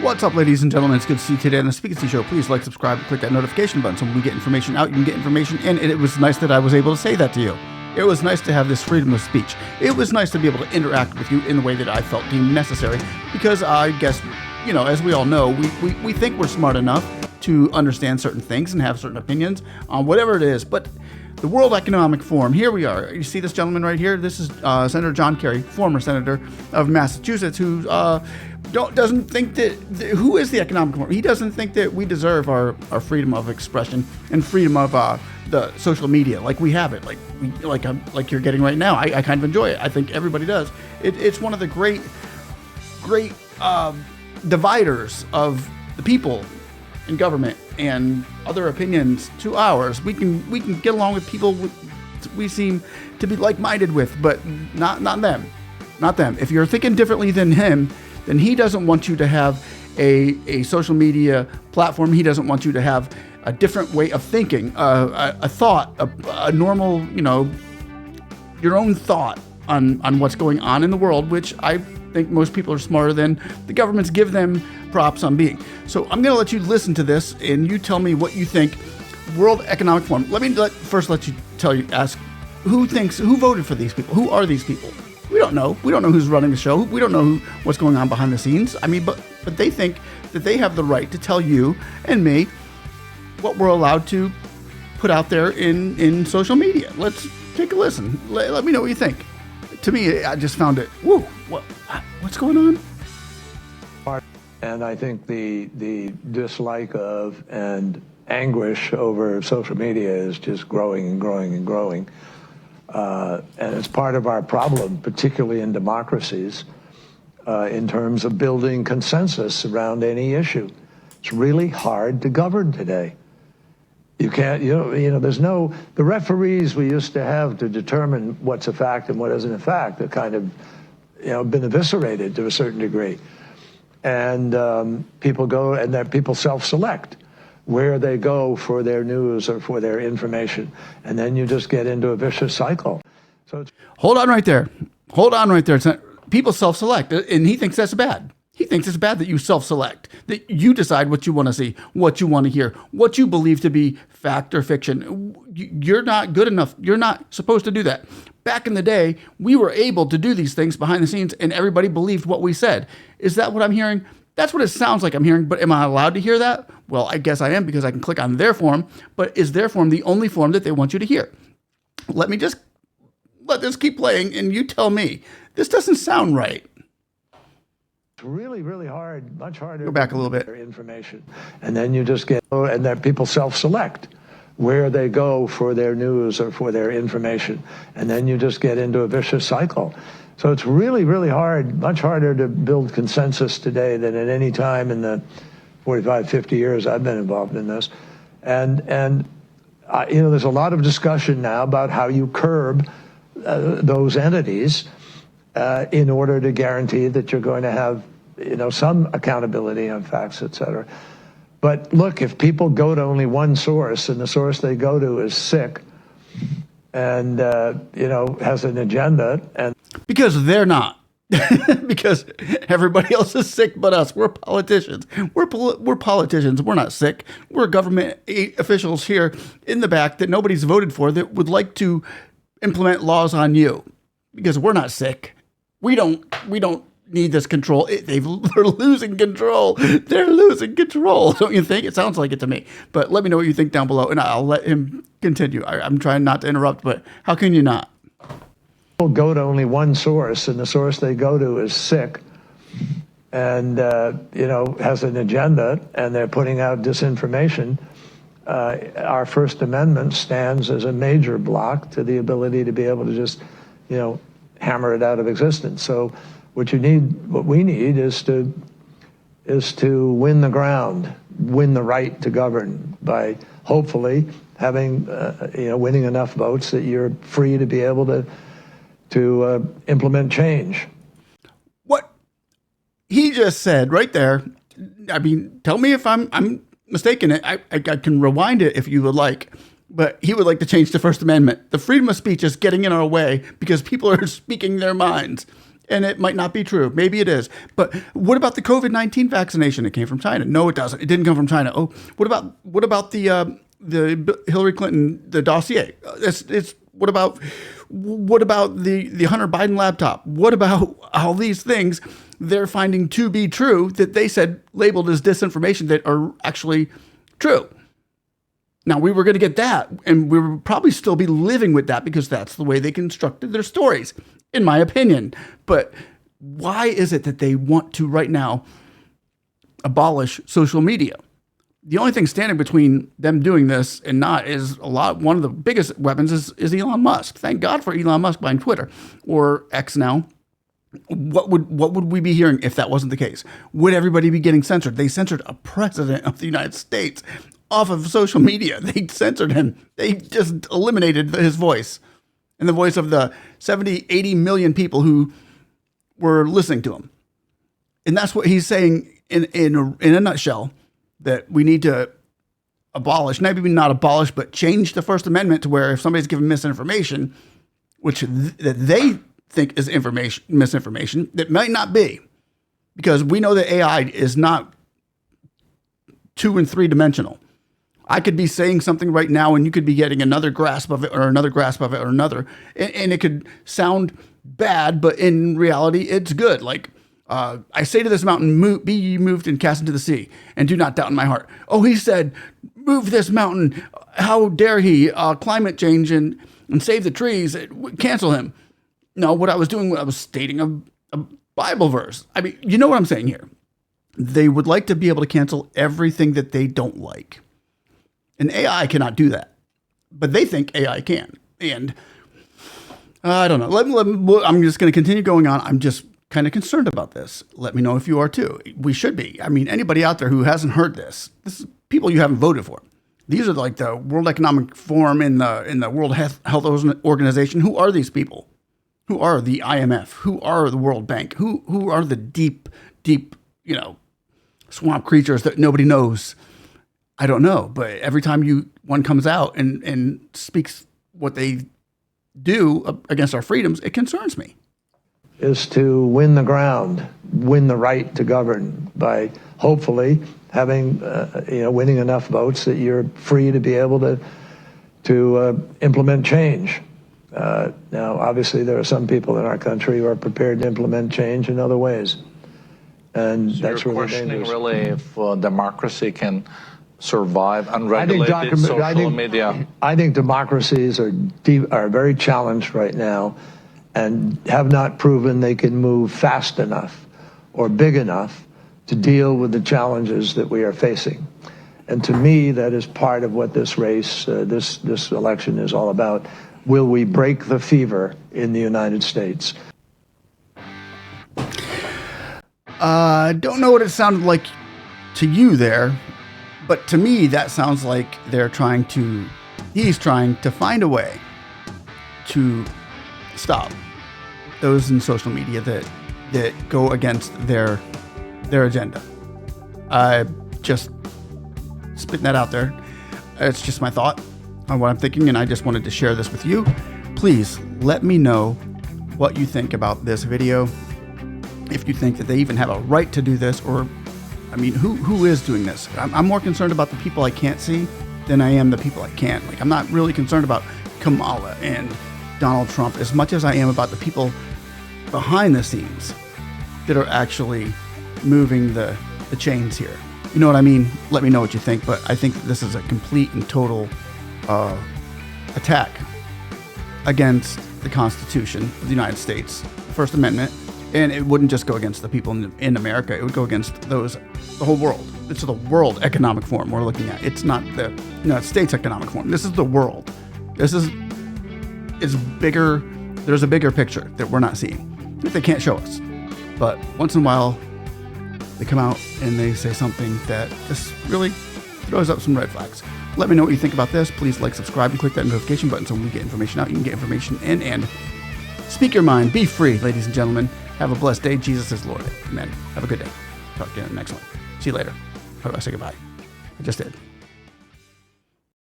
What's up, ladies and gentlemen? It's good to see you today on the Speak and See Show. Please like, subscribe, and click that notification button so when we get information out, you can get information in. And it was nice that I was able to say that to you. It was nice to have this freedom of speech. It was nice to be able to interact with you in the way that I felt deemed necessary, because I guess, you know, as we all know, we think we're smart enough to understand certain things and have certain opinions on whatever it is. But the World Economic Forum, here we are. You see this gentleman right here? This is Senator John Kerry, former senator of Massachusetts, who doesn't think that, who is the Economic Forum? He doesn't think that we deserve our freedom of expression and freedom of the social media like we have it, like you're getting right now. I kind of enjoy it. I think everybody does. It's one of the great dividers of the people in government and other opinions to ours. We can get along with people we seem to be like-minded with, but not them. Not them. If you're thinking differently than him, then he doesn't want you to have a social media platform. He doesn't want you to have a different way of thinking, a thought, a normal, you know, your own thought on what's going on in the world, which I think most people are smarter than the governments give them props on being. So I'm going to let you listen to this, and you tell me what you think. World Economic Forum. Let me first ask who voted for these people? Who are these people? We don't know. We don't know who's running the show. We don't know what's going on behind the scenes. I mean, but they think that they have the right to tell you and me what we're allowed to put out there in social media. Let's take a listen. Let me know what you think. To me, I just found it, whoa, what's going on? And I think the dislike of and anguish over social media is just growing and growing and growing. And it's part of our problem, particularly in democracies, in terms of building consensus around any issue. It's really hard to govern today. You can't, there's no, the referees we used to have to determine what's a fact and what isn't a fact have kind of, been eviscerated to a certain degree. And people self-select where they go for their news or for their information. And then you just get into a vicious cycle. So Hold on right there. People self-select, and he thinks that's bad. He thinks it's bad that you self-select, that you decide what you want to see, what you want to hear, what you believe to be fact or fiction. You're not good enough. You're not supposed to do that. Back in the day, we were able to do these things behind the scenes, and everybody believed what we said. Is that what I'm hearing? That's what it sounds like I'm hearing, but am I allowed to hear that? Well, I guess I am, because I can click on their forum, but is their forum the only forum that they want you to hear? Let this keep playing, and you tell me. This doesn't sound right. It's really, really hard, much harder. Go back a little bit. Information. And then you just get, and that people self-select where they go for their news or for their information. And then you just get into a vicious cycle. So it's really, really hard, much harder to build consensus today than at any time in the 45, 50 years I've been involved in this. And there's a lot of discussion now about how you curb those entities in order to guarantee that you're going to have, some accountability on facts, et cetera. But look, if people go to only one source and the source they go to is sick and, has an agenda and... Because they're not. Because everybody else is sick but us. We're politicians. We're politicians. We're not sick. We're government officials here in the back that nobody's voted for that would like to implement laws on you. Because we're not sick. We don't need this control. They're losing control. They're losing control. Don't you think? It sounds like it to me. But let me know what you think down below, and I'll let him continue. I'm trying not to interrupt, but how can you not? People go to only one source, and the source they go to is sick and, has an agenda, and they're putting out disinformation. Our First Amendment stands as a major block to the ability to be able to just, hammer it out of existence. So what we need is to win the ground, win the right to govern by hopefully having, winning enough votes that you're free to be able to implement change. What he just said right there, I mean, tell me if I'm mistaken. I can rewind it if you would like. But he would like to change the First Amendment. The freedom of speech is getting in our way because people are speaking their minds. And it might not be true. Maybe it is. But what about the COVID-19 vaccination? It came from China. No, it doesn't. It didn't come from China. Oh, what about the Hillary Clinton, the dossier? What about the Hunter Biden laptop? What about all these things they're finding to be true that they said labeled as disinformation that are actually true? Now, we were going to get that, and we would probably still be living with that because that's the way they constructed their stories, in my opinion. But why is it that they want to right now abolish social media? The only thing standing between them doing this and not is one of the biggest weapons is Elon Musk. Thank God for Elon Musk buying Twitter, or X now. What would we be hearing if that wasn't the case? Would everybody be getting censored? They censored a president of the United States off of social media. They censored him. They just eliminated his voice and the voice of the 70, 80 million people who were listening to him. And that's what he's saying in a nutshell, that we need to abolish, maybe not abolish, but change the First Amendment to where if somebody's given misinformation, which that they think is misinformation, that might not be, because we know that AI is not 2 and 3 dimensional. I could be saying something right now and you could be getting another grasp of it or another grasp of it or another. And it could sound bad, but in reality, it's good. Like, I say to this mountain, be ye moved and cast into the sea, and do not doubt in my heart. Oh, he said, move this mountain. How dare he? Climate change and save the trees. Cancel him. No, what I was doing, I was stating a Bible verse. I mean, you know what I'm saying here. They would like to be able to cancel everything that they don't like. And AI cannot do that. But they think AI can. And I don't know. I'm just going to continue going on. I'm just kind of concerned about this. Let me know if you are too. We should be. I mean, anybody out there who hasn't heard this is people you haven't voted for. These are like the World Economic Forum in the World Health Organization. Who are these people? Who are the IMF? Who are the World Bank? Who are the deep, swamp creatures that nobody knows? I don't know. But every time one comes out and speaks what they do against our freedoms, it concerns me. Is to win the ground, win the right to govern by hopefully having, winning enough votes that you're free to be able to implement change. Now, obviously, there are some people in our country who are prepared to implement change in other ways, and so that's you're really questioning dangerous. really if democracy can survive unregulated social media. I think democracies are very challenged right now, and have not proven they can move fast enough or big enough to deal with the challenges that we are facing. And to me, that is part of what this race, this election is all about. Will we break the fever in the United States? I don't know what it sounded like to you there, but to me, that sounds like he's trying to find a way to stop those in social media that go against their agenda. I just spitting that out there. It's just my thought on what I'm thinking, and I just wanted to share this with you. Please let me know what you think about this video. If you think that they even have a right to do this, or, I mean, who is doing this? I'm more concerned about the people I can't see than I am the people I can. Like, I'm not really concerned about Kamala and Donald Trump as much as I am about the people behind the scenes that are actually moving the chains here. You know what I mean? Let me know what you think, but I think that this is a complete and total attack against the Constitution of the United States, the First Amendment, and it wouldn't just go against the people in America, it would go against the whole world. It's the World Economic Forum we're looking at. It's not the United States Economic Forum. This is the world. It's bigger. There's a bigger picture that we're not seeing, that they can't show us. But once in a while, they come out and they say something that just really throws up some red flags. Let me know what you think about this. Please like, subscribe, and click that notification button so when we get information out, you can get information in and speak your mind. Be free, ladies and gentlemen. Have a blessed day. Jesus is Lord. Amen. Have a good day. Talk to you in the next one. See you later. How do I say goodbye? I just did.